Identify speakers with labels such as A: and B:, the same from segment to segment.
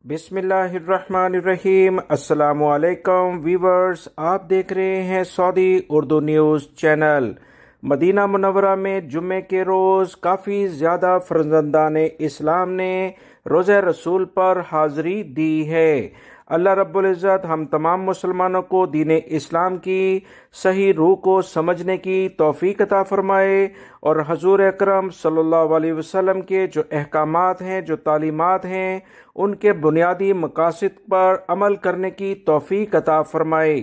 A: बिस्मिल्लाहिर्रहमानिर्रहीम। अस्सलामु अलैकुम व्यूवर्स, आप देख रहे हैं Saudi Urdu news channel. Medina मुनव्वरा में जुम्मे के रोज़ काफ़ी ज़्यादा फर्जंदान इस्लाम ने रोज़े रसूल पर हाज़री दी है। अल्लाह रब्बुल इज़्ज़त हम तमाम मुसलमानों को दीन इस्लाम की सही रूह को समझने की तौफीक अता फरमाए और हजूर अकरम सल्लल्लाहु अलैहि वसल्लम के जो अहकामात हैं, जो तालीमात हैं, उनके बुनियादी मकासद पर अमल करने की तौफीक अता फरमाए।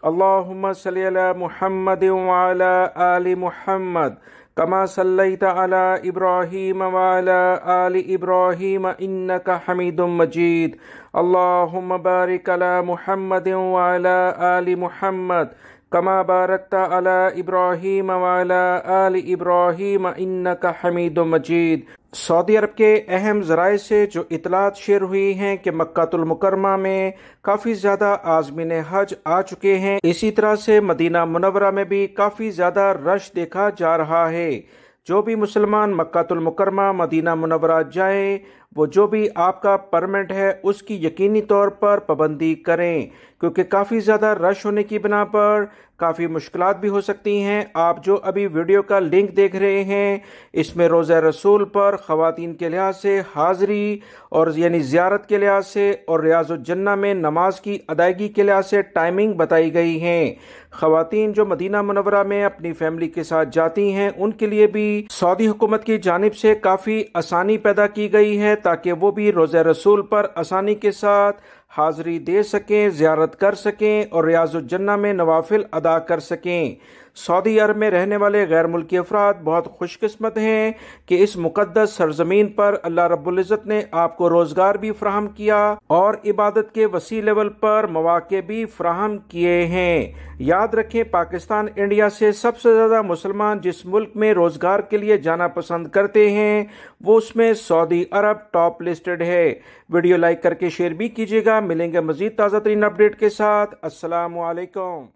A: अल्लाहुम्मा सल्ली अला मुहम्मद व अला आलि मुहम्मद कमा सल्लैता अला इब्राहीम व अला आलि इब्राहीम इन्नका हमीदुम मजीद। अल्लाहुम्मा बारिक अला मुहम्मद व अला आलि मुहम्मद कमा बारकता अला इब्राहीम व अला आलि इब्राहीम इन्नका हमीदुम मजीद। सऊदी अरब के अहम ज़राए से जो इतलात शेयर हुई हैं कि मक्कातुल मुकर्रमा में काफ़ी ज़्यादा आज़मीन हज आ चुके हैं, इसी तरह से मदीना मुनव्वरा में भी काफ़ी ज़्यादा रश देखा जा रहा है। जो भी मुसलमान मक्कातुल मुकर्रमा मदीना मुनव्वरा जाएं, वो जो भी आपका परमिट है उसकी यकीनी तौर पर पाबंदी करें, क्योंकि काफ़ी ज़्यादा रश होने की बिना पर काफ़ी मुश्किलात भी हो सकती हैं। आप जो अभी वीडियो का लिंक देख रहे हैं, इसमें रोज़ा रसूल पर ख़वातीन के लिहाज से हाज़री और यानी ज़ियारत के लिहाज से और रियाज़ुल जन्नह में नमाज की अदायगी के लिहाज से टाइमिंग बताई गई हैं। ख़वातीन जो मदीना मुनव्वरा में अपनी फैमिली के साथ जाती हैं, उनके लिए भी सऊदी हुकूमत की जानिब से काफ़ी आसानी पैदा की गई है ताकि वो भी रोज़ा रसूल पर आसानी के साथ हाज़री दे सकें, ज़ियारत कर सकें और रियाज़ुल जन्नह में नवाफिल अदा कर सकें। सऊदी अरब में रहने वाले गैर मुल्की अफराद बहुत खुशकिस्मत हैं कि इस मुक़द्दस सरज़मीन पर अल्लाह रब्बुल इज़्ज़त ने आपको रोज़गार भी फ़राहम किया और इबादत के वसी लेवल पर मौक़े भी फ़राहम किए हैं। याद रखें, पाकिस्तान इंडिया से सबसे ज़्यादा मुसलमान जिस मुल्क में रोज़गार के लिए जाना पसंद करते हैं, वो उसमें सऊदी अरब टॉप लिस्टेड है। वीडियो लाइक करके शेयर भी कीजिएगा। मिलेंगे मज़ीद ताज़ा तरीन अपडेट के साथ। अस्सलामु अलैकुम।